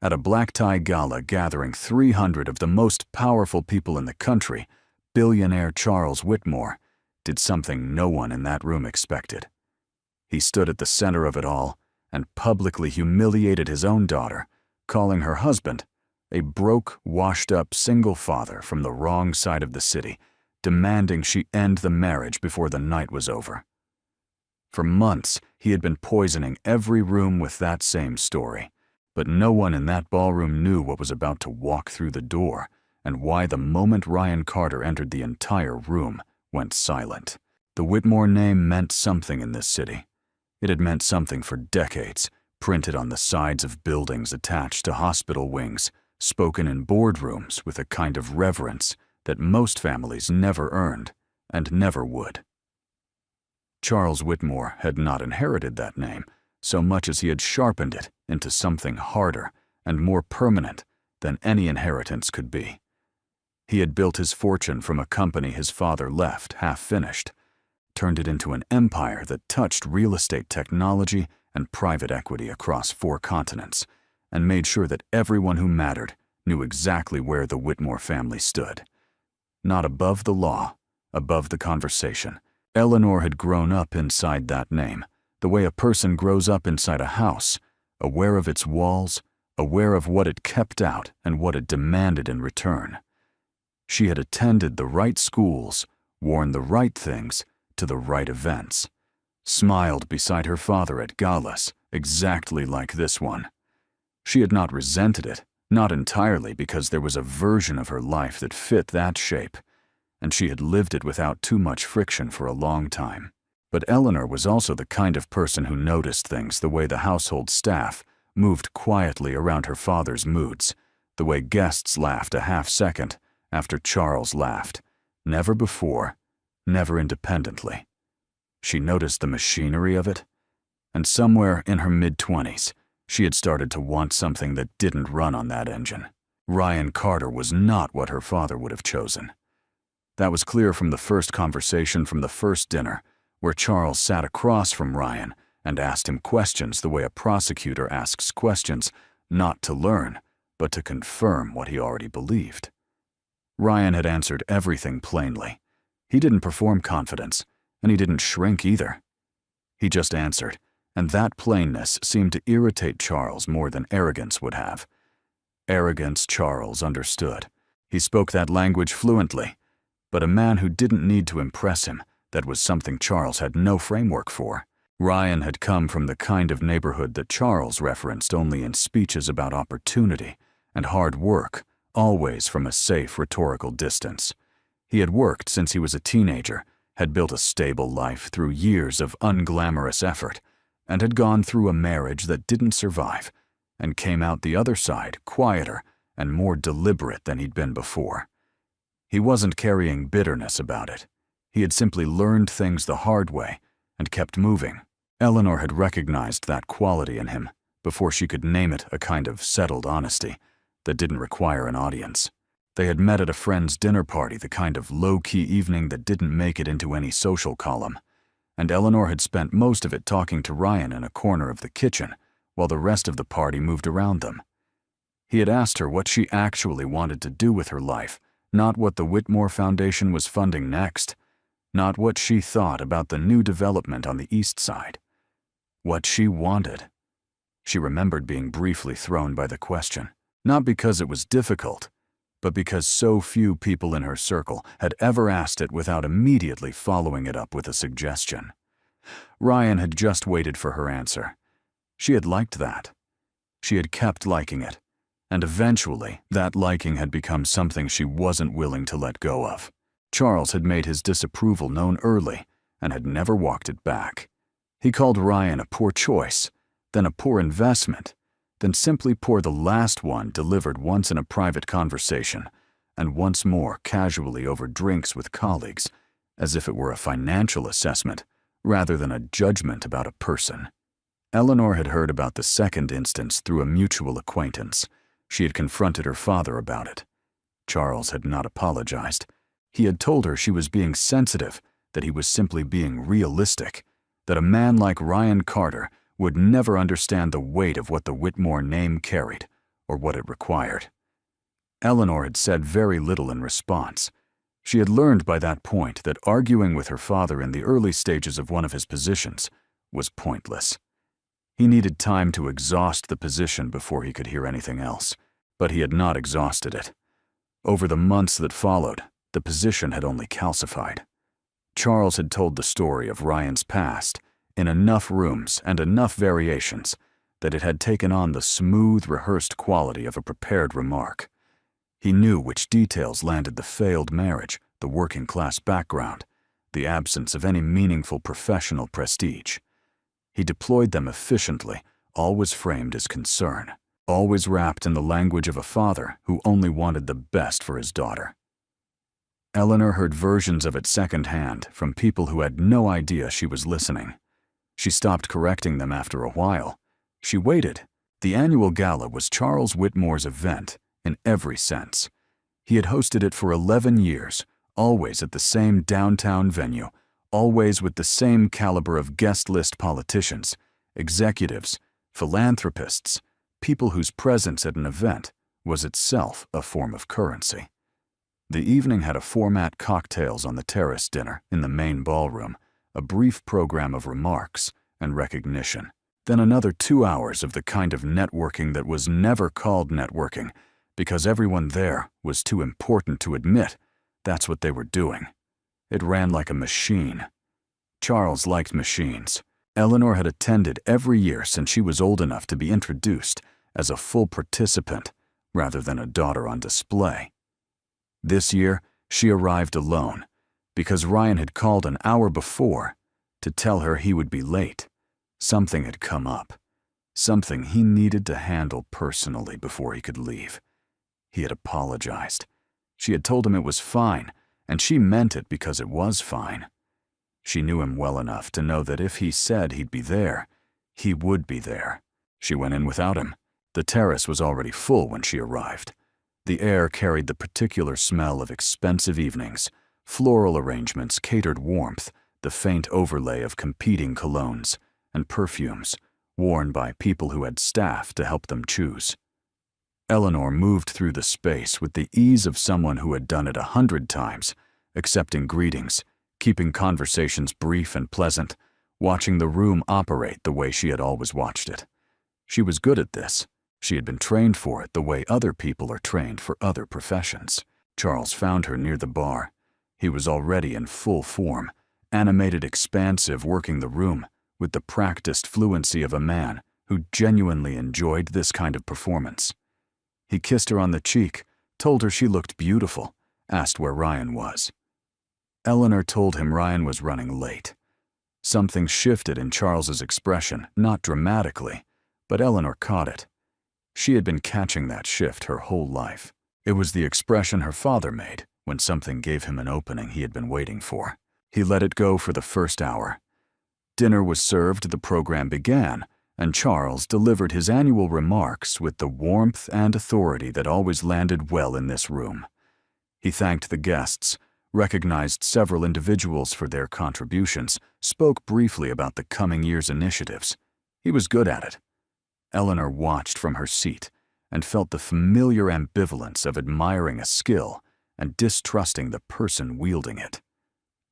At a black-tie gala gathering 300 of the most powerful people in the country, billionaire Charles Whitmore did something no one in that room expected. He stood at the center of it all and publicly humiliated his own daughter, calling her husband a broke, washed-up single father from the wrong side of the city, demanding she end the marriage before the night was over. For months, he had been poisoning every room with that same story, but no one in that ballroom knew what was about to walk through the door and why the moment Ryan Carter entered the entire room went silent. The Whitmore name meant something in this city. It had meant something for decades, printed on the sides of buildings attached to hospital wings, spoken in boardrooms with a kind of reverence that most families never earned and never would. Charles Whitmore had not inherited that name so much as he had sharpened it into something harder and more permanent than any inheritance could be. He had built his fortune from a company his father left half-finished, turned it into an empire that touched real estate technology and private equity across 4 continents, and made sure that everyone who mattered knew exactly where the Whitmore family stood. Not above the law, above the conversation. Eleanor had grown up inside that name, the way a person grows up inside a house, aware of its walls, aware of what it kept out and what it demanded in return. She had attended the right schools, worn the right things to the right events, smiled beside her father at galas, exactly like this one. She had not resented it, not entirely because there was a version of her life that fit that shape, and she had lived it without too much friction for a long time. But Eleanor was also the kind of person who noticed things the way the household staff moved quietly around her father's moods, the way guests laughed a half-second after Charles laughed, never before, never independently. She noticed the machinery of it, and somewhere in her mid-20s, she had started to want something that didn't run on that engine. Ryan Carter was not what her father would have chosen. That was clear from the first conversation from the first dinner, where Charles sat across from Ryan and asked him questions the way a prosecutor asks questions, not to learn, but to confirm what he already believed. Ryan had answered everything plainly. He didn't perform confidence, and he didn't shrink either. He just answered, and that plainness seemed to irritate Charles more than arrogance would have. Arrogance Charles understood. He spoke that language fluently, but a man who didn't need to impress him, that was something Charles had no framework for. Ryan had come from the kind of neighborhood that Charles referenced only in speeches about opportunity and hard work, always from a safe rhetorical distance. He had worked since he was a teenager, had built a stable life through years of unglamorous effort, and had gone through a marriage that didn't survive, and came out the other side quieter and more deliberate than he'd been before. He wasn't carrying bitterness about it. He had simply learned things the hard way and kept moving. Eleanor had recognized that quality in him before she could name it a kind of settled honesty that didn't require an audience. They had met at a friend's dinner party, the kind of low-key evening that didn't make it into any social column, and Eleanor had spent most of it talking to Ryan in a corner of the kitchen while the rest of the party moved around them. He had asked her what she actually wanted to do with her life, not what the Whitmore Foundation was funding next, not what she thought about the new development on the East Side. What she wanted. She remembered being briefly thrown by the question, not because it was difficult, but because so few people in her circle had ever asked it without immediately following it up with a suggestion. Ryan had just waited for her answer. She had liked that. She had kept liking it, and eventually that liking had become something she wasn't willing to let go of. Charles had made his disapproval known early and had never walked it back. He called Ryan a poor choice, then a poor investment, then simply poor the last one delivered once in a private conversation, and once more casually over drinks with colleagues, as if it were a financial assessment rather than a judgment about a person. Eleanor had heard about the second instance through a mutual acquaintance. She had confronted her father about it. Charles had not apologized. He had told her she was being sensitive, that he was simply being realistic, that a man like Ryan Carter would never understand the weight of what the Whitmore name carried, or what it required. Eleanor had said very little in response. She had learned by that point that arguing with her father in the early stages of one of his positions was pointless. He needed time to exhaust the position before he could hear anything else, but he had not exhausted it. Over the months that followed, the position had only calcified. Charles had told the story of Ryan's past in enough rooms and enough variations that it had taken on the smooth, rehearsed quality of a prepared remark. He knew which details landed the failed marriage, the working-class background, the absence of any meaningful professional prestige. He deployed them efficiently, always framed as concern, always wrapped in the language of a father who only wanted the best for his daughter. Eleanor heard versions of it secondhand from people who had no idea she was listening. She stopped correcting them after a while. She waited. The annual gala was Charles Whitmore's event in every sense. He had hosted it for 11 years, always at the same downtown venue, always with the same caliber of guest list politicians, executives, philanthropists, people whose presence at an event was itself a form of currency. The evening had a format cocktails on the terrace dinner in the main ballroom, a brief program of remarks and recognition, then another 2 hours of the kind of networking that was never called networking because everyone there was too important to admit that's what they were doing. It ran like a machine. Charles liked machines. Eleanor had attended every year since she was old enough to be introduced as a full participant rather than a daughter on display. This year, she arrived alone because Ryan had called an hour before to tell her he would be late. Something had come up, something he needed to handle personally before he could leave. He had apologized. She had told him it was fine, and she meant it because it was fine. She knew him well enough to know that if he said he'd be there, he would be there. She went in without him. The terrace was already full when she arrived. The air carried the particular smell of expensive evenings, floral arrangements catered warmth, the faint overlay of competing colognes and perfumes worn by people who had staff to help them choose. Eleanor moved through the space with the ease of someone who had done it 100 times, accepting greetings, keeping conversations brief and pleasant, watching the room operate the way she had always watched it. She was good at this. She had been trained for it the way other people are trained for other professions. Charles found her near the bar. He was already in full form, animated, expansive, working the room with the practiced fluency of a man who genuinely enjoyed this kind of performance. He kissed her on the cheek, told her she looked beautiful, asked where Ryan was. Eleanor told him Ryan was running late. Something shifted in Charles's expression, not dramatically, but Eleanor caught it. She had been catching that shift her whole life. It was the expression her father made when something gave him an opening he had been waiting for. He let it go for the first hour. Dinner was served, the program began, and Charles delivered his annual remarks with the warmth and authority that always landed well in this room. He thanked the guests, recognized several individuals for their contributions, spoke briefly about the coming year's initiatives. He was good at it. Eleanor watched from her seat and felt the familiar ambivalence of admiring a skill and distrusting the person wielding it.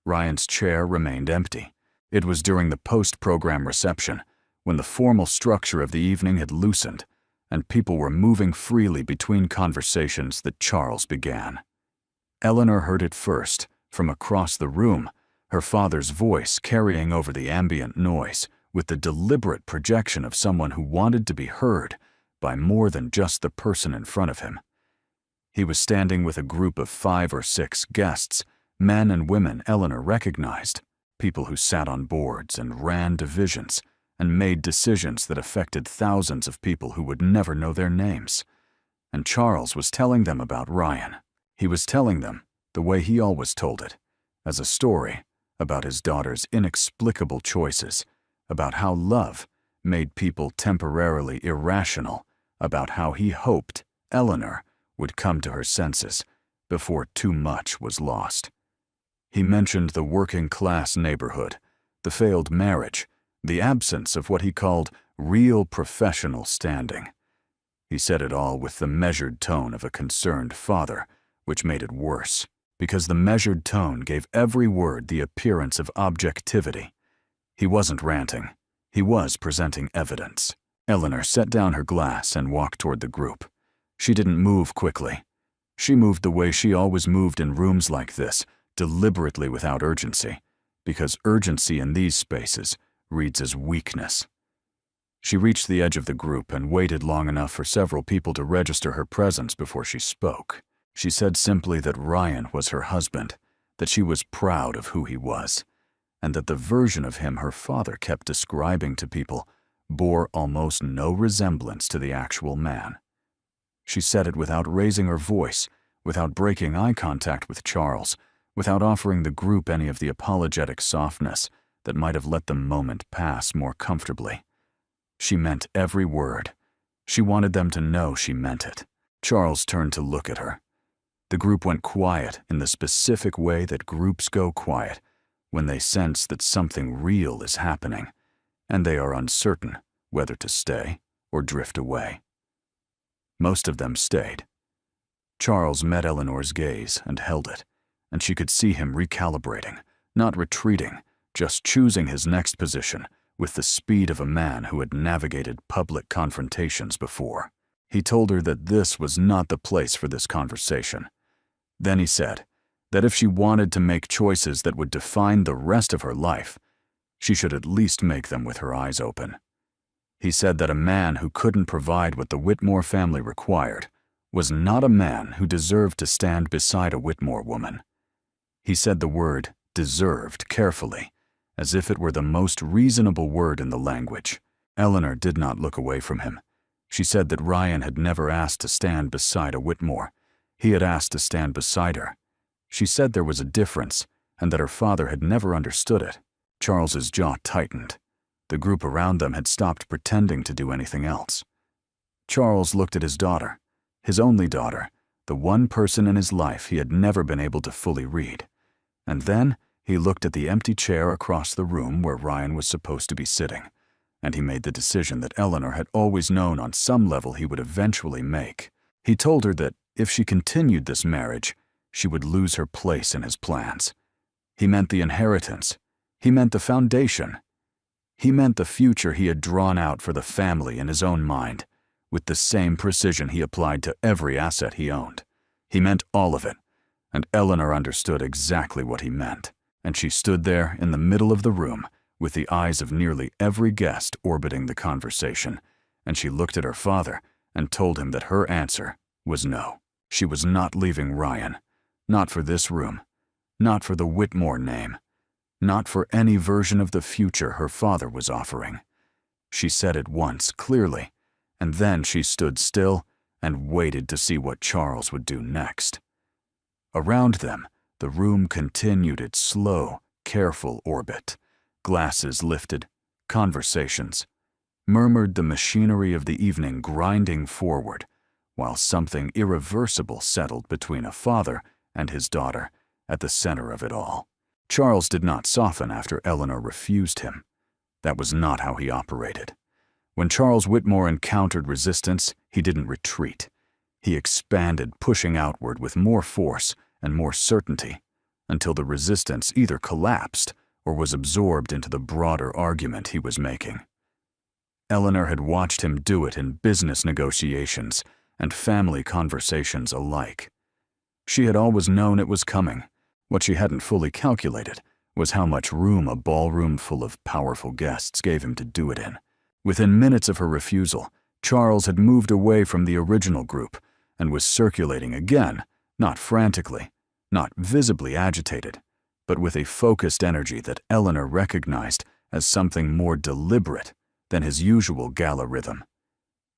Ryan's chair remained empty. It was during the post-program reception, when the formal structure of the evening had loosened and people were moving freely between conversations, that Charles began. Eleanor heard it first, from across the room, her father's voice carrying over the ambient noise with the deliberate projection of someone who wanted to be heard by more than just the person in front of him. He was standing with a group of 5 or 6 guests, men and women Eleanor recognized, people who sat on boards and ran divisions and made decisions that affected thousands of people who would never know their names. And Charles was telling them about Ryan. He was telling them, the way he always told it, as a story about his daughter's inexplicable choices, about how love made people temporarily irrational, about how he hoped Eleanor would come to her senses before too much was lost. He mentioned the working-class neighborhood, the failed marriage, the absence of what he called real professional standing. He said it all with the measured tone of a concerned father, which made it worse, because the measured tone gave every word the appearance of objectivity. He wasn't ranting. He was presenting evidence. Eleanor set down her glass and walked toward the group. She didn't move quickly. She moved the way she always moved in rooms like this, deliberately without urgency, because urgency in these spaces reads as weakness. She reached the edge of the group and waited long enough for several people to register her presence before she spoke. She said simply that Ryan was her husband, that she was proud of who he was, and that the version of him her father kept describing to people bore almost no resemblance to the actual man. She said it without raising her voice, without breaking eye contact with Charles, without offering the group any of the apologetic softness that might have let the moment pass more comfortably. She meant every word. She wanted them to know she meant it. Charles turned to look at her. The group went quiet in the specific way that groups go quiet when they sense that something real is happening, and they are uncertain whether to stay or drift away. Most of them stayed. Charles met Eleanor's gaze and held it, and she could see him recalibrating, not retreating, just choosing his next position with the speed of a man who had navigated public confrontations before. He told her that this was not the place for this conversation. Then he said that if she wanted to make choices that would define the rest of her life, she should at least make them with her eyes open. He said that a man who couldn't provide what the Whitmore family required was not a man who deserved to stand beside a Whitmore woman. He said the word deserved carefully, as if it were the most reasonable word in the language. Eleanor did not look away from him. She said that Ryan had never asked to stand beside a Whitmore. He had asked to stand beside her. She said there was a difference, and that her father had never understood it. Charles's jaw tightened. The group around them had stopped pretending to do anything else. Charles looked at his daughter, his only daughter, the one person in his life he had never been able to fully read. And then he looked at the empty chair across the room where Ryan was supposed to be sitting, and he made the decision that Eleanor had always known on some level he would eventually make. He told her that if she continued this marriage, she would lose her place in his plans. He meant the inheritance. He meant the foundation. He meant the future he had drawn out for the family in his own mind, with the same precision he applied to every asset he owned. He meant all of it, and Eleanor understood exactly what he meant, and she stood there in the middle of the room with the eyes of nearly every guest orbiting the conversation, and she looked at her father and told him that her answer was no. She was not leaving Ryan, not for this room, not for the Whitmore name, not for any version of the future her father was offering. She said it once, clearly, and then she stood still and waited to see what Charles would do next. Around them, the room continued its slow, careful orbit. Glasses lifted, conversations, murmured the machinery of the evening grinding forward, while something irreversible settled between a father and his daughter at the center of it all. Charles did not soften after Eleanor refused him. That was not how he operated. When Charles Whitmore encountered resistance, he didn't retreat. He expanded, pushing outward with more force and more certainty, until the resistance either collapsed or was absorbed into the broader argument he was making. Eleanor had watched him do it in business negotiations and family conversations alike. She had always known it was coming. What she hadn't fully calculated was how much room a ballroom full of powerful guests gave him to do it in. Within minutes of her refusal, Charles had moved away from the original group and was circulating again, not frantically, not visibly agitated, but with a focused energy that Eleanor recognized as something more deliberate than his usual Gala rhythm.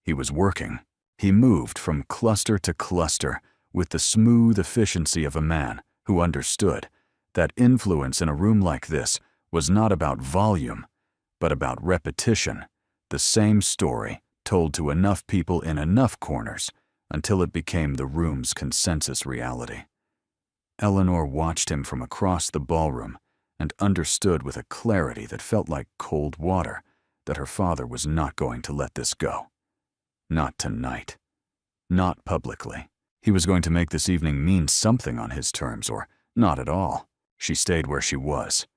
He was working. He moved from cluster to cluster with the smooth efficiency of a man who understood that influence in a room like this was not about volume, but about repetition, the same story told to enough people in enough corners until it became the room's consensus reality. Eleanor watched him from across the ballroom and understood with a clarity that felt like cold water that her father was not going to let this go. Not tonight. not publicly. He was going to make this evening mean something on his terms, or not at all. She stayed where she was.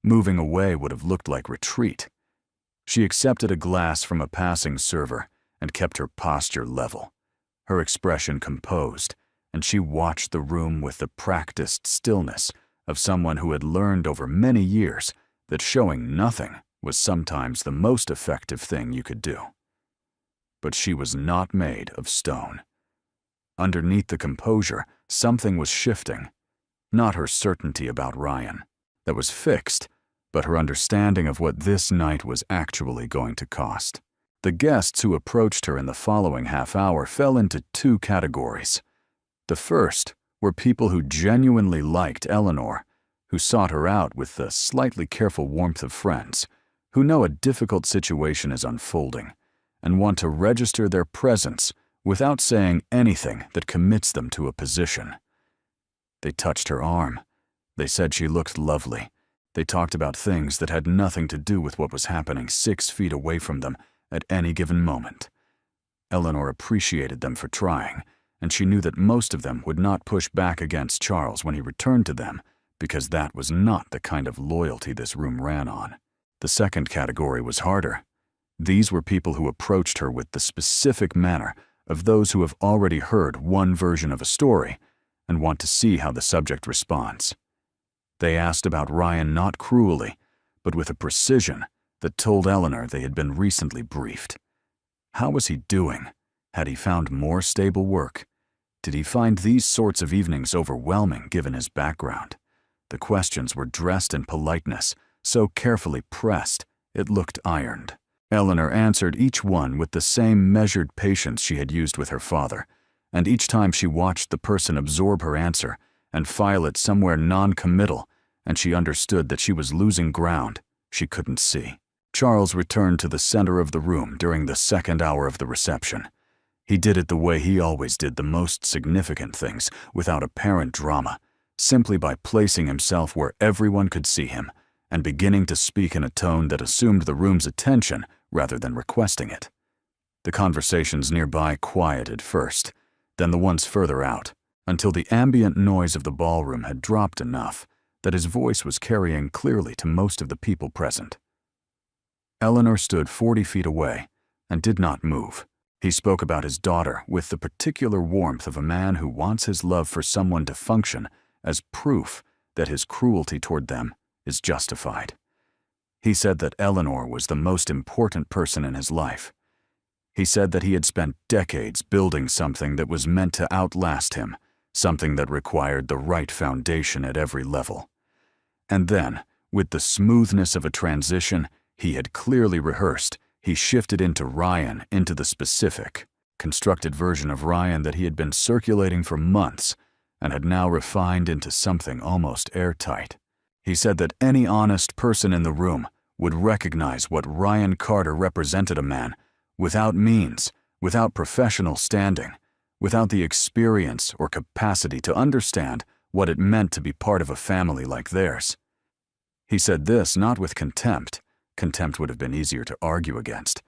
Moving away would have looked like retreat. She accepted a glass from a passing server and kept her posture level, her expression composed, and she watched the room with the practiced stillness of someone who had learned over many years that showing nothing was sometimes the most effective thing you could do. But she was not made of stone. Underneath the composure, something was shifting. Not her certainty about Ryan. That was fixed, but her understanding of what this night was actually going to cost. The guests who approached her in the following half hour fell into two categories. The first were people who genuinely liked Eleanor, who sought her out with the slightly careful warmth of friends, who know a difficult situation is unfolding, and want to register their presence without saying anything that commits them to a position. They touched her arm. They said she looked lovely. They talked about things that had nothing to do with what was happening 6 feet away from them at any given moment. Eleanor appreciated them for trying, and she knew that most of them would not push back against Charles when he returned to them, because that was not the kind of loyalty this room ran on. The second category was harder. These were people who approached her with the specific manner of those who have already heard one version of a story and want to see how the subject responds. They asked about Ryan not cruelly, but with a precision that told Eleanor they had been recently briefed. How was he doing? Had he found more stable work? Did he find these sorts of evenings overwhelming given his background? The questions were dressed in politeness, so carefully pressed it looked ironed. Eleanor answered each one with the same measured patience she had used with her father, and each time she watched the person absorb her answer and file it somewhere non-committal, and she understood that she was losing ground she couldn't see. Charles returned to the center of the room during the second hour of the reception. He did it the way he always did the most significant things, without apparent drama, simply by placing himself where everyone could see him and beginning to speak in a tone that assumed the room's attention rather than requesting it. The conversations nearby quieted first, then the ones further out, until the ambient noise of the ballroom had dropped enough that his voice was carrying clearly to most of the people present. Eleanor stood 40 feet away and did not move. He spoke about his daughter with the particular warmth of a man who wants his love for someone to function as proof that his cruelty toward them is justified. He said that Eleanor was the most important person in his life. He said that he had spent decades building something that was meant to outlast him, something that required the right foundation at every level. And then, with the smoothness of a transition he had clearly rehearsed, he shifted into Ryan, into the specific, constructed version of Ryan that he had been circulating for months and had now refined into something almost airtight. He said that any honest person in the room would recognize what Ryan Carter represented: a man without means, without professional standing, without the experience or capacity to understand what it meant to be part of a family like theirs. He said this not with contempt. Contempt would have been easier to argue against,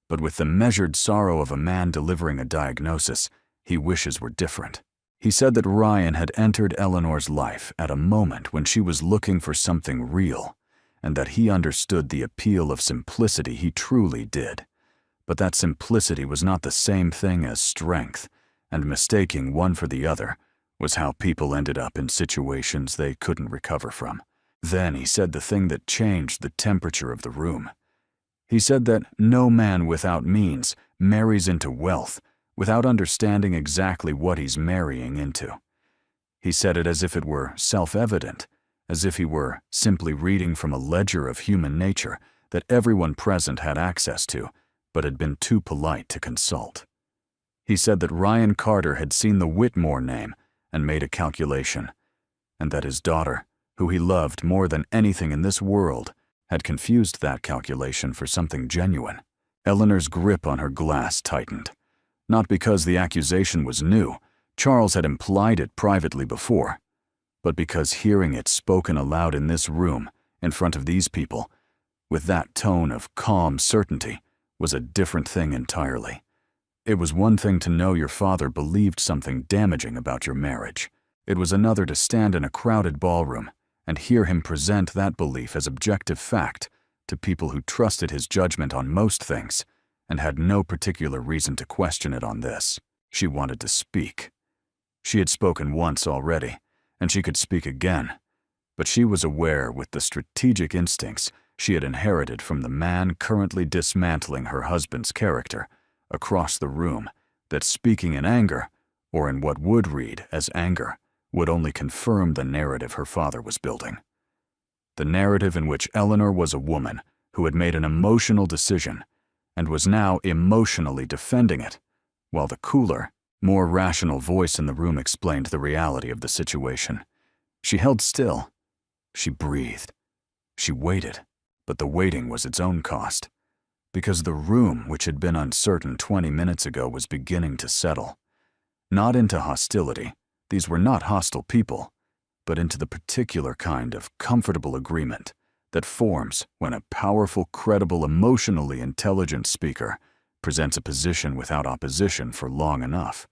but with the measured sorrow of a man delivering a diagnosis he wishes were different. He said that Ryan had entered Eleanor's life at a moment when she was looking for something real, and that he understood the appeal of simplicity. He truly did. But that simplicity was not the same thing as strength, and mistaking one for the other was how people ended up in situations they couldn't recover from. Then he said the thing that changed the temperature of the room. He said that no man without means marries into wealth without understanding exactly what he's marrying into. He said it as if it were self-evident, as if he were simply reading from a ledger of human nature that everyone present had access to, but had been too polite to consult. He said that Ryan Carter had seen the Whitmore name and made a calculation, and that his daughter, who he loved more than anything in this world, had confused that calculation for something genuine. Eleanor's grip on her glass tightened. Not because the accusation was new, Charles had implied it privately before, but because hearing it spoken aloud in this room, in front of these people, with that tone of calm certainty, was a different thing entirely. It was one thing to know your father believed something damaging about your marriage. It was another to stand in a crowded ballroom and hear him present that belief as objective fact to people who trusted his judgment on most things and had no particular reason to question it on this. She wanted to speak. She had spoken once already, and she could speak again, but she was aware with the strategic instincts she had inherited from the man currently dismantling her husband's character across the room that speaking in anger, or in what would read as anger, would only confirm the narrative her father was building. The narrative in which Eleanor was a woman who had made an emotional decision and was now emotionally defending it, while the cooler, more rational voice in the room explained the reality of the situation. She held still. She breathed. She waited, but the waiting was its own cost, because the room, which had been uncertain 20 minutes ago, was beginning to settle. Not into hostility. These were not hostile people, but into the particular kind of comfortable agreement that forms when a powerful, credible, emotionally intelligent speaker presents a position without opposition for long enough.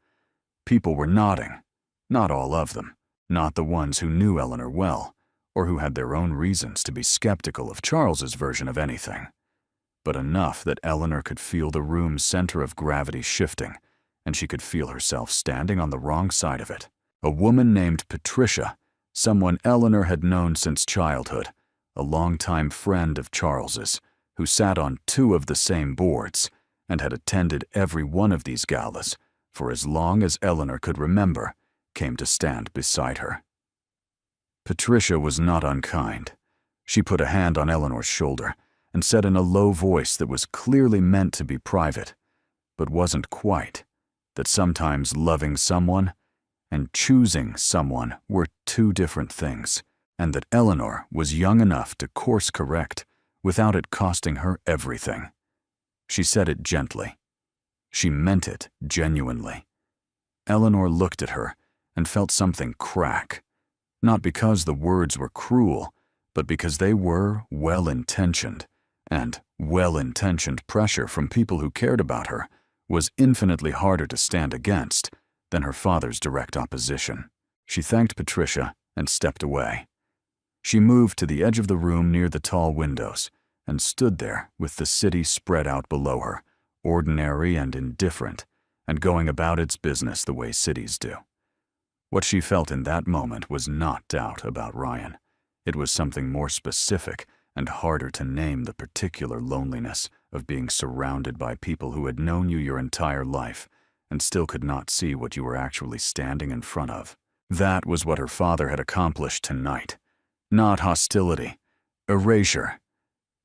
People were nodding, not all of them, not the ones who knew Eleanor well, or who had their own reasons to be skeptical of Charles's version of anything, but enough that Eleanor could feel the room's center of gravity shifting, and she could feel herself standing on the wrong side of it. A woman named Patricia, someone Eleanor had known since childhood, a longtime friend of Charles's, who sat on 2 of the same boards and had attended every one of these galas for as long as Eleanor could remember, came to stand beside her. Patricia was not unkind. She put a hand on Eleanor's shoulder and said in a low voice that was clearly meant to be private, but wasn't quite, that sometimes loving someone and choosing someone were 2 different things, and that Eleanor was young enough to course correct without it costing her everything. She said it gently. She meant it genuinely. Eleanor looked at her and felt something crack, not because the words were cruel, but because they were well-intentioned, and well-intentioned pressure from people who cared about her was infinitely harder to stand against than her father's direct opposition. She thanked Patricia and stepped away. She moved to the edge of the room near the tall windows and stood there with the city spread out below her, ordinary and indifferent, and going about its business the way cities do. What she felt in that moment was not doubt about Ryan. It was something more specific and harder to name, the particular loneliness of being surrounded by people who had known you your entire life and still could not see what you were actually standing in front of. That was what her father had accomplished tonight. Not hostility, erasure.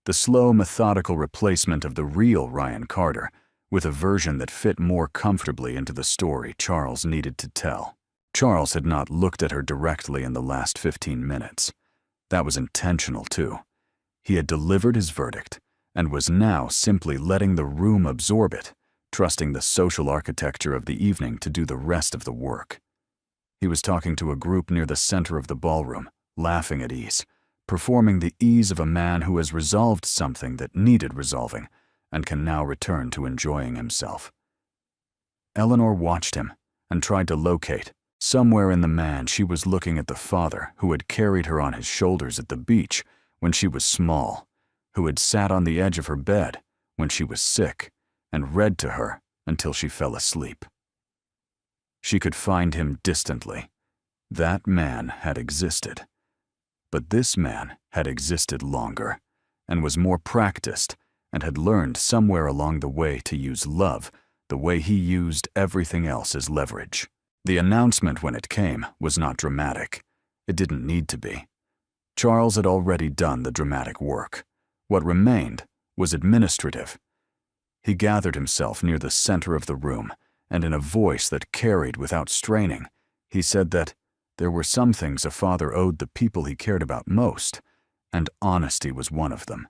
The slow, methodical replacement of the real Ryan Carter with a version that fit more comfortably into the story Charles needed to tell. Charles had not looked at her directly in the last 15 minutes. That was intentional, too. He had delivered his verdict and was now simply letting the room absorb it, trusting the social architecture of the evening to do the rest of the work. He was talking to a group near the center of the ballroom, laughing at ease, performing the ease of a man who has resolved something that needed resolving and can now return to enjoying himself. Eleanor watched him and tried to locate, somewhere in the man, she was looking at the father who had carried her on his shoulders at the beach when she was small, who had sat on the edge of her bed when she was sick and read to her until she fell asleep. She could find him distantly. That man had existed. But this man had existed longer and was more practiced and had learned somewhere along the way to use love the way he used everything else as leverage. The announcement, when it came, was not dramatic. It didn't need to be. Charles had already done the dramatic work. What remained was administrative. He gathered himself near the center of the room, and in a voice that carried without straining, he said that there were some things a father owed the people he cared about most, and honesty was one of them.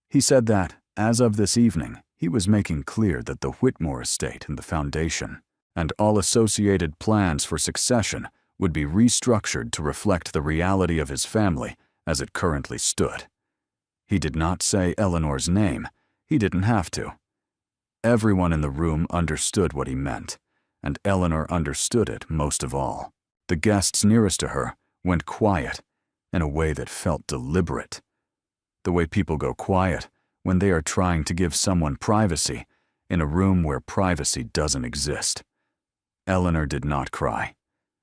He said that, as of this evening, he was making clear that the Whitmore estate and the foundation, and all associated plans for succession, would be restructured to reflect the reality of his family as it currently stood. He did not say Eleanor's name. He didn't have to. Everyone in the room understood what he meant, and Eleanor understood it most of all. The guests nearest to her went quiet in a way that felt deliberate. The way people go quiet when they are trying to give someone privacy in a room where privacy doesn't exist. Eleanor did not cry.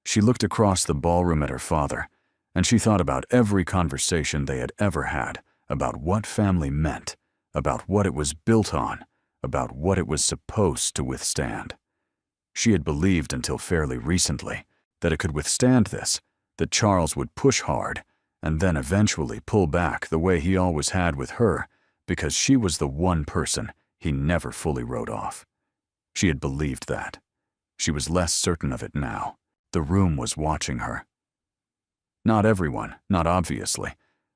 She looked across the ballroom at her father, and she thought about every conversation they had ever had, about what family meant, about what it was built on, about what it was supposed to withstand. She had believed until fairly recently that it could withstand this, that Charles would push hard and then eventually pull back the way he always had with her, because she was the one person he never fully wrote off. She had believed that. She was less certain of it now. The room was watching her. Not everyone, not obviously,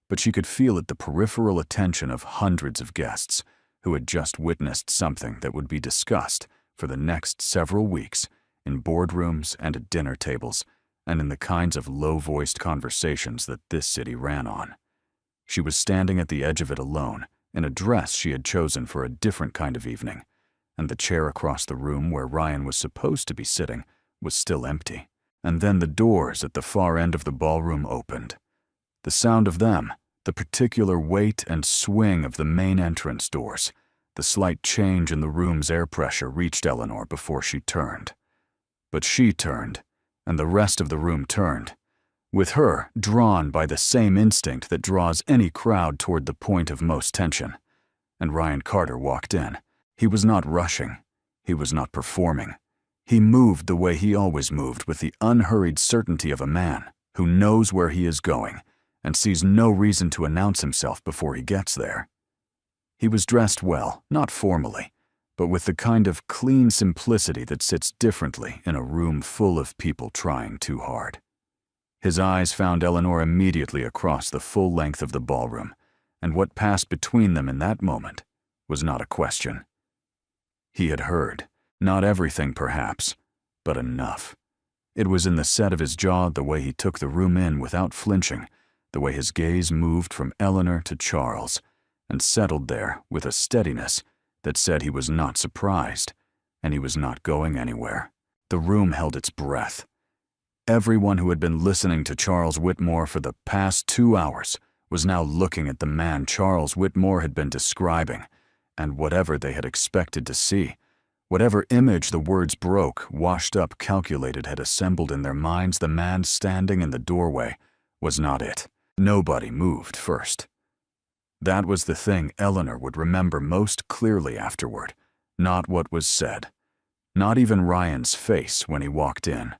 but she could feel at the peripheral attention of hundreds of guests who had just witnessed something that would be discussed for the next several weeks in boardrooms and at dinner tables and in the kinds of low-voiced conversations that this city ran on. She was standing at the edge of it alone, in a dress she had chosen for a different kind of evening, and the chair across the room where Ryan was supposed to be sitting was still empty. And then the doors at the far end of the ballroom opened. The sound of them, the particular weight and swing of the main entrance doors, the slight change in the room's air pressure reached Eleanor before she turned. But she turned, and the rest of the room turned, with her drawn by the same instinct that draws any crowd toward the point of most tension. And Ryan Carter walked in. He was not rushing. He was not performing. He moved the way he always moved, with the unhurried certainty of a man who knows where he is going and sees no reason to announce himself before he gets there. He was dressed well, not formally, but with the kind of clean simplicity that sits differently in a room full of people trying too hard. His eyes found Eleanor immediately across the full length of the ballroom, and what passed between them in that moment was not a question. He had heard. Not everything, perhaps, but enough. It was in the set of his jaw, the way he took the room in without flinching, the way his gaze moved from Eleanor to Charles and settled there with a steadiness that said he was not surprised, and he was not going anywhere. The room held its breath. Everyone who had been listening to Charles Whitmore for the past 2 hours was now looking at the man Charles Whitmore had been describing, and whatever they had expected to see, whatever image the words broke, washed up, calculated, had assembled in their minds, the man standing in the doorway was not it. Nobody moved first. That was the thing Eleanor would remember most clearly afterward, not what was said, not even Ryan's face when he walked in,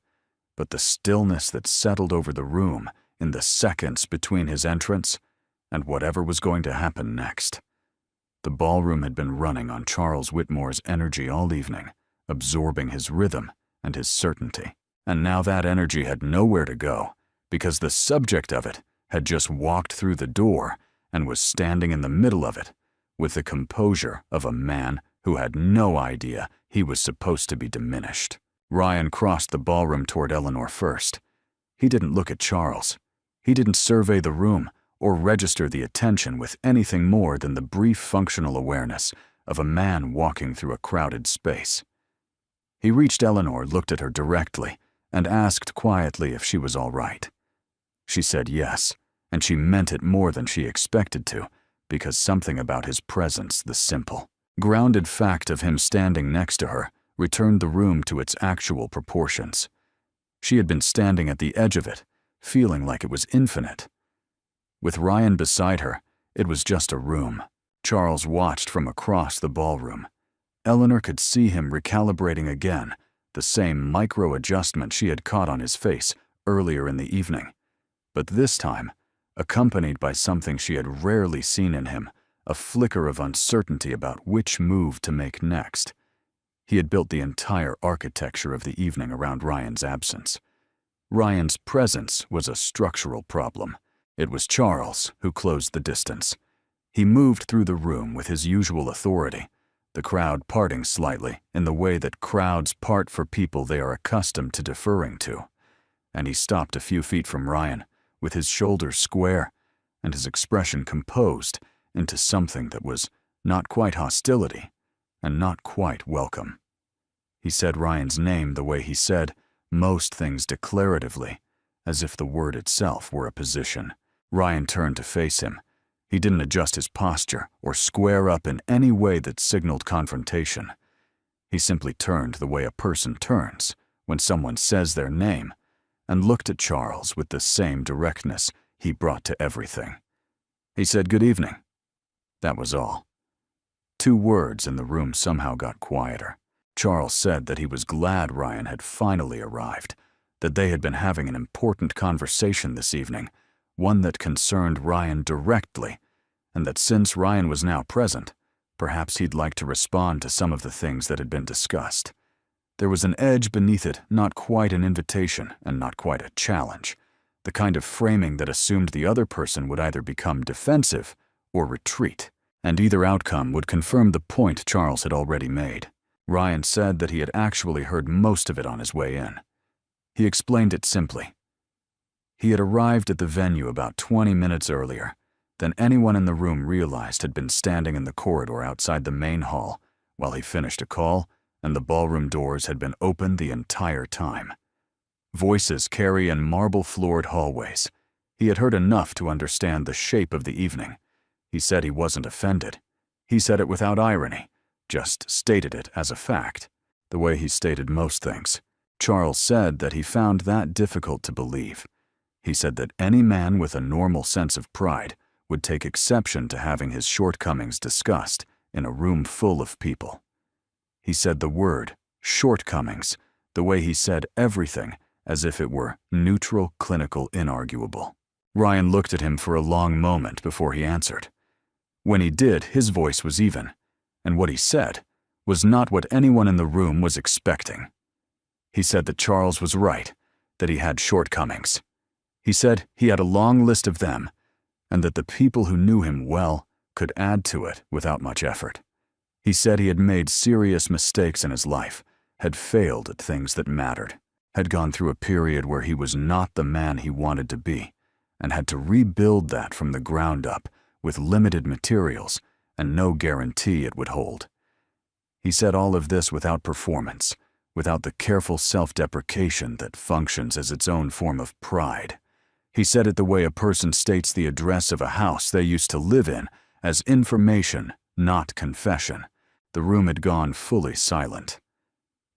but the stillness that settled over the room in the seconds between his entrance and whatever was going to happen next. The ballroom had been running on Charles Whitmore's energy all evening, absorbing his rhythm and his certainty. And now that energy had nowhere to go, because the subject of it had just walked through the door and was standing in the middle of it, with the composure of a man who had no idea he was supposed to be diminished. Ryan crossed the ballroom toward Eleanor first. He didn't look at Charles. He didn't survey the room or register the attention with anything more than the brief functional awareness of a man walking through a crowded space. He reached Eleanor, looked at her directly, and asked quietly if she was all right. She said yes, and she meant it more than she expected to, because something about his presence, the simple, grounded fact of him standing next to her, returned the room to its actual proportions. She had been standing at the edge of it, feeling like it was infinite. With Ryan beside her, it was just a room. Charles watched from across the ballroom. Eleanor could see him recalibrating again, the same micro-adjustment she had caught on his face earlier in the evening. But this time, accompanied by something she had rarely seen in him, a flicker of uncertainty about which move to make next. He had built the entire architecture of the evening around Ryan's absence. Ryan's presence was a structural problem. It was Charles who closed the distance. He moved through the room with his usual authority, the crowd parting slightly in the way that crowds part for people they are accustomed to deferring to. And he stopped a few feet from Ryan, with his shoulders square and his expression composed into something that was not quite hostility, and not quite welcome. He said Ryan's name the way he said most things declaratively, as if the word itself were a position. Ryan turned to face him. He didn't adjust his posture or square up in any way that signaled confrontation. He simply turned the way a person turns when someone says their name, and looked at Charles with the same directness he brought to everything. He said, "Good evening." That was all. 2 words and the room somehow got quieter. Charles said that he was glad Ryan had finally arrived, that they had been having an important conversation this evening, one that concerned Ryan directly, and that since Ryan was now present, perhaps he'd like to respond to some of the things that had been discussed. There was an edge beneath it, not quite an invitation and not quite a challenge, the kind of framing that assumed the other person would either become defensive or retreat, and either outcome would confirm the point Charles had already made. Ryan said that he had actually heard most of it on his way in. He explained it simply. He had arrived at the venue about 20 minutes earlier than anyone in the room realized had been standing in the corridor outside the main hall while he finished a call, and the ballroom doors had been open the entire time. Voices carry in marble-floored hallways. He had heard enough to understand the shape of the evening. He said he wasn't offended. He said it without irony, just stated it as a fact, the way he stated most things. Charles said that he found that difficult to believe. He said that any man with a normal sense of pride would take exception to having his shortcomings discussed in a room full of people. He said the word, shortcomings, the way he said everything, as if it were neutral, clinical, inarguable. Ryan looked at him for a long moment before he answered. When he did, his voice was even, and what he said was not what anyone in the room was expecting. He said that Charles was right, that he had shortcomings. He said he had a long list of them, and that the people who knew him well could add to it without much effort. He said he had made serious mistakes in his life, had failed at things that mattered, had gone through a period where he was not the man he wanted to be, and had to rebuild that from the ground up with limited materials and no guarantee it would hold. He said all of this without performance, without the careful self-deprecation that functions as its own form of pride. He said it the way a person states the address of a house they used to live in as information, not confession. The room had gone fully silent.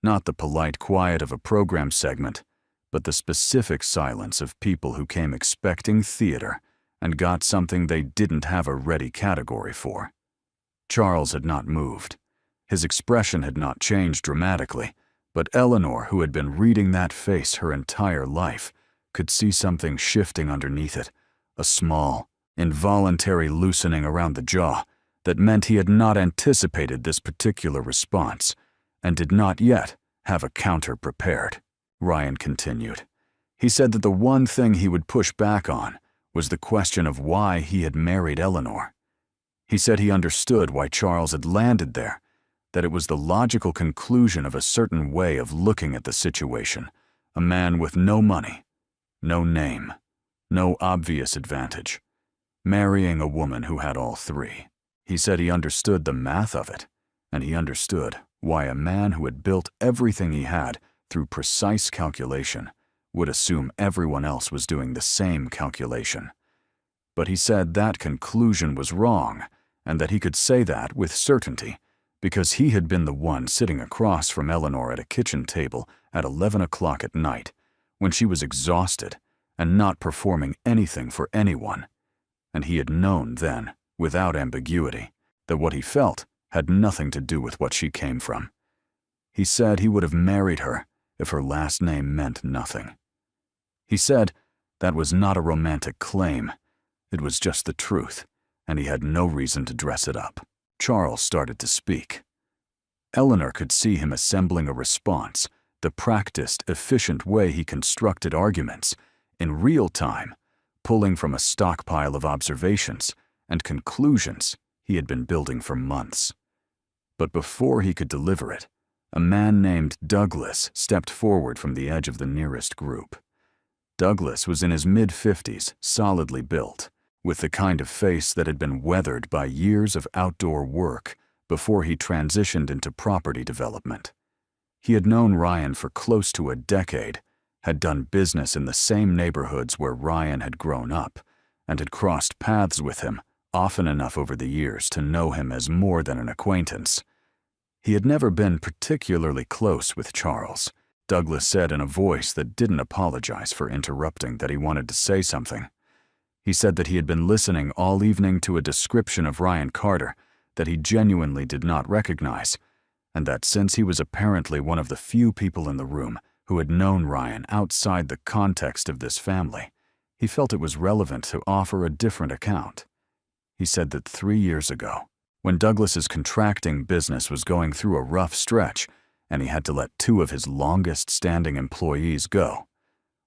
Not the polite quiet of a program segment, but the specific silence of people who came expecting theater and got something they didn't have a ready category for. Charles had not moved. His expression had not changed dramatically, but Eleanor, who had been reading that face her entire life, could see something shifting underneath it, a small, involuntary loosening around the jaw that meant he had not anticipated this particular response and did not yet have a counter prepared. Ryan continued. He said that the one thing he would push back on was the question of why he had married Eleanor. He said he understood why Charles had landed there, that it was the logical conclusion of a certain way of looking at the situation, a man with no money, no name, no obvious advantage, marrying a woman who had all 3. He said he understood the math of it, and he understood why a man who had built everything he had through precise calculation would assume everyone else was doing the same calculation. But he said that conclusion was wrong, and that he could say that with certainty because he had been the one sitting across from Eleanor at a kitchen table at 11 o'clock at night when she was exhausted and not performing anything for anyone, and he had known then, without ambiguity, that what he felt had nothing to do with what she came from. He said he would have married her if her last name meant nothing. He said that was not a romantic claim, it was just the truth, and he had no reason to dress it up. Charles started to speak. Eleanor could see him assembling a response, the practiced, efficient way he constructed arguments, in real time, pulling from a stockpile of observations and conclusions he had been building for months. But before he could deliver it, a man named Douglas stepped forward from the edge of the nearest group. Douglas was in his mid-50s, solidly built, with the kind of face that had been weathered by years of outdoor work before he transitioned into property development. He had known Ryan for close to a decade, had done business in the same neighborhoods where Ryan had grown up, and had crossed paths with him often enough over the years to know him as more than an acquaintance. He had never been particularly close with Charles. Douglas said in a voice that didn't apologize for interrupting that he wanted to say something. He said that he had been listening all evening to a description of Ryan Carter that he genuinely did not recognize, and that since he was apparently one of the few people in the room who had known Ryan outside the context of this family, he felt it was relevant to offer a different account. He said that 3 years ago, when Douglas's contracting business was going through a rough stretch and he had to let 2 of his longest-standing employees go,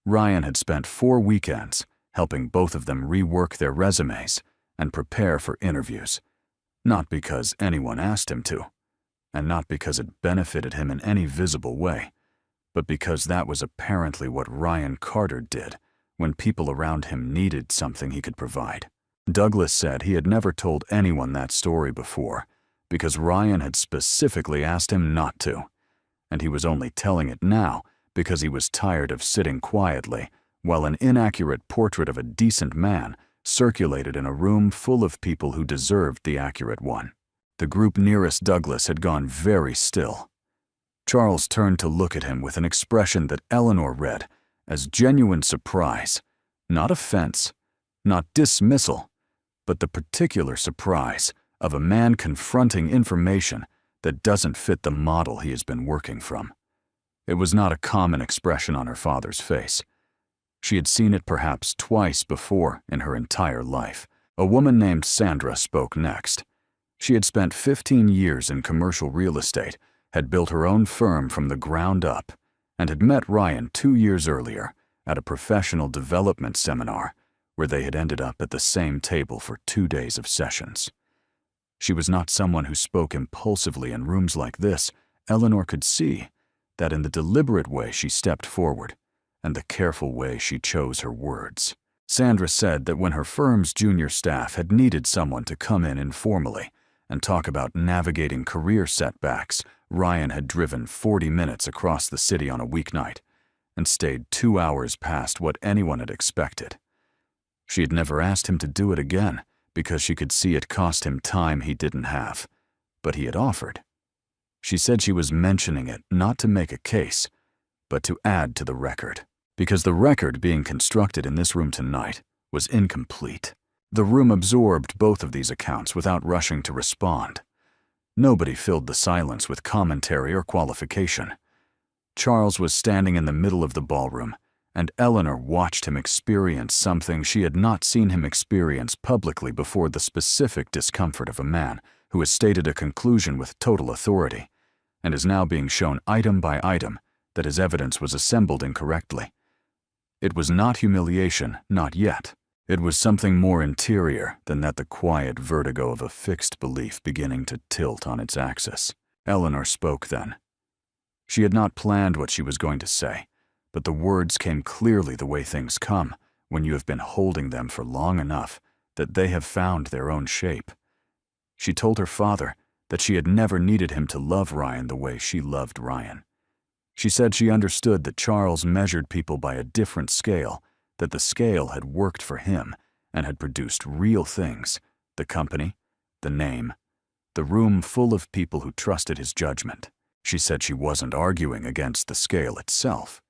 Ryan had spent 4 weekends helping both of them rework their resumes and prepare for interviews, not because anyone asked him to, and not because it benefited him in any visible way, but because that was apparently what Ryan Carter did when people around him needed something he could provide. Douglas said he had never told anyone that story before because Ryan had specifically asked him not to, and he was only telling it now because he was tired of sitting quietly while an inaccurate portrait of a decent man circulated in a room full of people who deserved the accurate one. The group nearest Douglas had gone very still. Charles turned to look at him with an expression that Eleanor read as genuine surprise, not offense, not dismissal, but the particular surprise of a man confronting information that doesn't fit the model he has been working from. It was not a common expression on her father's face. She had seen it perhaps twice before in her entire life. A woman named Sandra spoke next. She had spent 15 years in commercial real estate, had built her own firm from the ground up, and had met Ryan 2 years earlier at a professional development seminar where they had ended up at the same table for 2 days of sessions. She was not someone who spoke impulsively in rooms like this. Eleanor could see that in the deliberate way she stepped forward and the careful way she chose her words. Sandra said that when her firm's junior staff had needed someone to come in informally and talk about navigating career setbacks, Ryan had driven 40 minutes across the city on a weeknight and stayed 2 hours past what anyone had expected. She had never asked him to do it again because she could see it cost him time he didn't have, but he had offered. She said she was mentioning it not to make a case, but to add to the record, because the record being constructed in this room tonight was incomplete. The room absorbed both of these accounts without rushing to respond. Nobody filled the silence with commentary or qualification. Charles was standing in the middle of the ballroom, and Eleanor watched him experience something she had not seen him experience publicly before, the specific discomfort of a man who has stated a conclusion with total authority and is now being shown item by item that his evidence was assembled incorrectly. It was not humiliation, not yet. It was something more interior than that, the quiet vertigo of a fixed belief beginning to tilt on its axis. Eleanor spoke then. She had not planned what she was going to say, but the words came clearly the way things come when you have been holding them for long enough that they have found their own shape. She told her father that she had never needed him to love Ryan the way she loved Ryan. She said she understood that Charles measured people by a different scale, that the scale had worked for him and had produced real things: the company, the name, the room full of people who trusted his judgment. She said she wasn't arguing against the scale itself.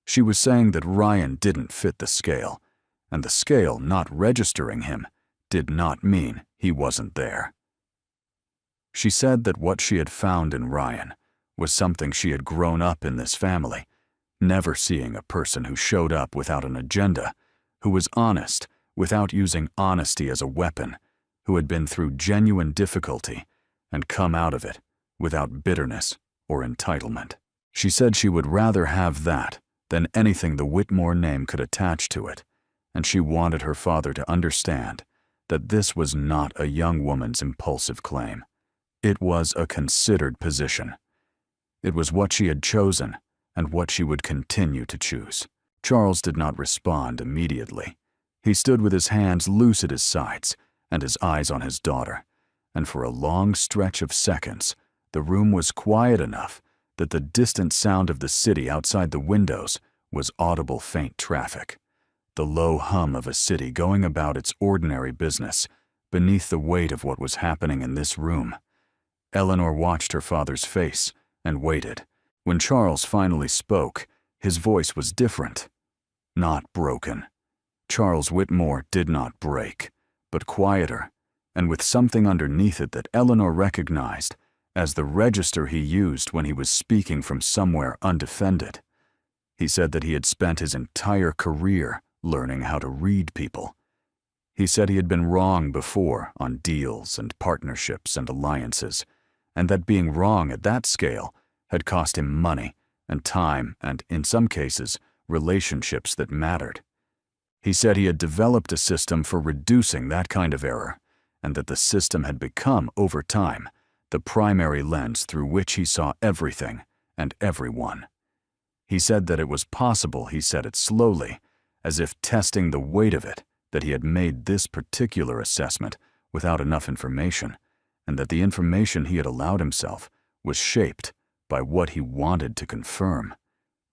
She was saying that Ryan didn't fit the scale, and the scale not registering him did not mean he wasn't there. She said that what she had found in Ryan was something she had grown up in this family, never seeing a person who showed up without an agenda, who was honest without using honesty as a weapon, who had been through genuine difficulty and come out of it without bitterness or entitlement. She said she would rather have that than anything the Whitmore name could attach to it, and she wanted her father to understand that this was not a young woman's impulsive claim. It was a considered position. It was what she had chosen and what she would continue to choose. Charles did not respond immediately. He stood with his hands loose at his sides and his eyes on his daughter, and for a long stretch of seconds, the room was quiet enough that the distant sound of the city outside the windows was audible faint traffic, the low hum of a city going about its ordinary business beneath the weight of what was happening in this room. Eleanor watched her father's face and waited. When Charles finally spoke, his voice was different, not broken. Charles Whitmore did not break, but quieter, and with something underneath it that Eleanor recognized as the register he used when he was speaking from somewhere undefended. He said that he had spent his entire career learning how to read people. He said he had been wrong before on deals and partnerships and alliances, and that being wrong at that scale had cost him money and time and, in some cases, relationships that mattered. He said he had developed a system for reducing that kind of error, and that the system had become, over time, the primary lens through which he saw everything and everyone. He said that it was possible, he said it slowly, as if testing the weight of it, that he had made this particular assessment without enough information, and that the information he had allowed himself was shaped by what he wanted to confirm,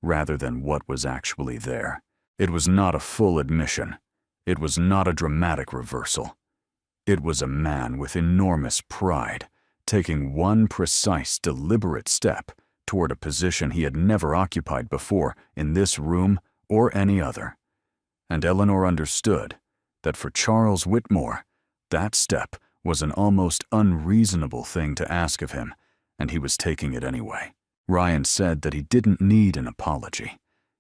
rather than what was actually there. It was not a full admission. It was not a dramatic reversal. It was a man with enormous pride, taking one precise, deliberate step toward a position he had never occupied before in this room or any other. And Eleanor understood that for Charles Whitmore, that step was an almost unreasonable thing to ask of him, and he was taking it anyway. Ryan said that he didn't need an apology.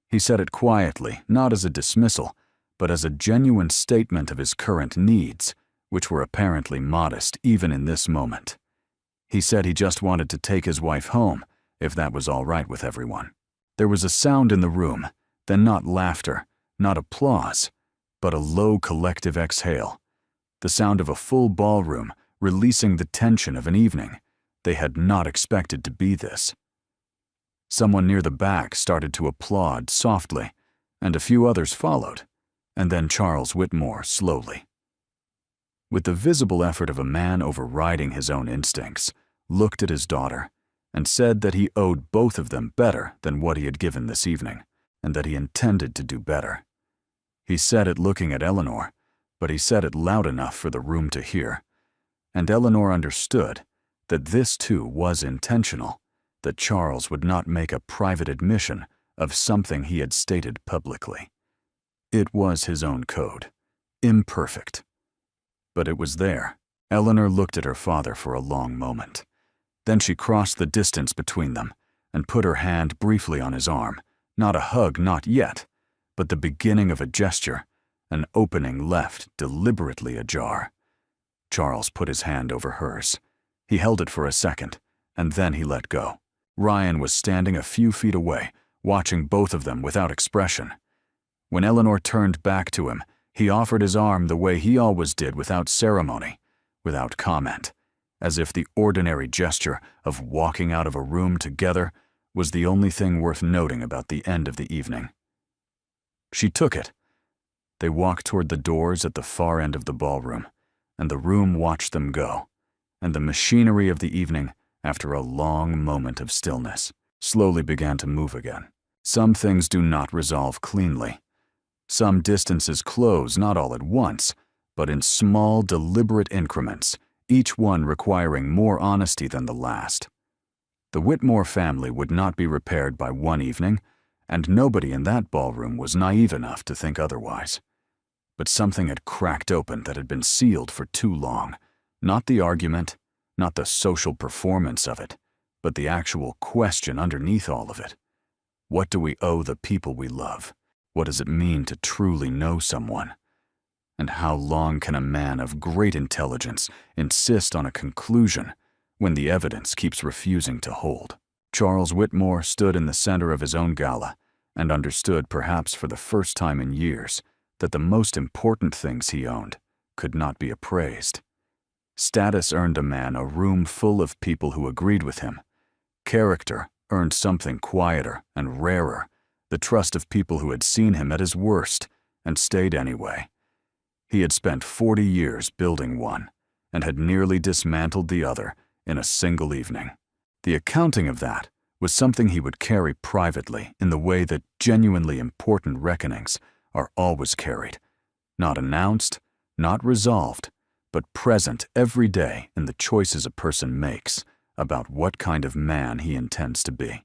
He said it quietly, not as a dismissal, but as a genuine statement of his current needs, which were apparently modest even in this moment. He said he just wanted to take his wife home, if that was all right with everyone. There was a sound in the room, then not laughter, not applause, but a low collective exhale, the sound of a full ballroom releasing the tension of an evening. They had not expected to be this. Someone near the back started to applaud softly, and a few others followed, and then Charles Whitmore slowly. With the visible effort of a man overriding his own instincts, looked at his daughter, and said that he owed both of them better than what he had given this evening, and that he intended to do better. He said it looking at Eleanor, but he said it loud enough for the room to hear, and Eleanor understood that this too was intentional, that Charles would not make a private admission of something he had stated publicly. It was his own code, imperfect. But it was there. Eleanor looked at her father for a long moment. Then she crossed the distance between them and put her hand briefly on his arm, not a hug, not yet, but the beginning of a gesture, an opening left deliberately ajar. Charles put his hand over hers. He held it for a second, and then he let go. Ryan was standing a few feet away, watching both of them without expression. When Eleanor turned back to him, he offered his arm the way he always did, without ceremony, without comment, as if the ordinary gesture of walking out of a room together was the only thing worth noting about the end of the evening. She took it. They walked toward the doors at the far end of the ballroom, and the room watched them go, and the machinery of the evening, after a long moment of stillness, slowly began to move again. Some things do not resolve cleanly. Some distances close not all at once, but in small, deliberate increments, each one requiring more honesty than the last. The Whitmore family would not be repaired by one evening, and nobody in that ballroom was naive enough to think otherwise. But something had cracked open that had been sealed for too long. Not the argument, not the social performance of it, but the actual question underneath all of it. What do we owe the people we love? What does it mean to truly know someone? And how long can a man of great intelligence insist on a conclusion when the evidence keeps refusing to hold? Charles Whitmore stood in the center of his own gala and understood, perhaps for the first time in years, that the most important things he owned could not be appraised. Status earned a man a room full of people who agreed with him. Character earned something quieter and rarer, the trust of people who had seen him at his worst and stayed anyway. He had spent 40 years building one, and had nearly dismantled the other in a single evening. The accounting of that was something he would carry privately in the way that genuinely important reckonings are always carried, not announced, not resolved, but present every day in the choices a person makes about what kind of man he intends to be.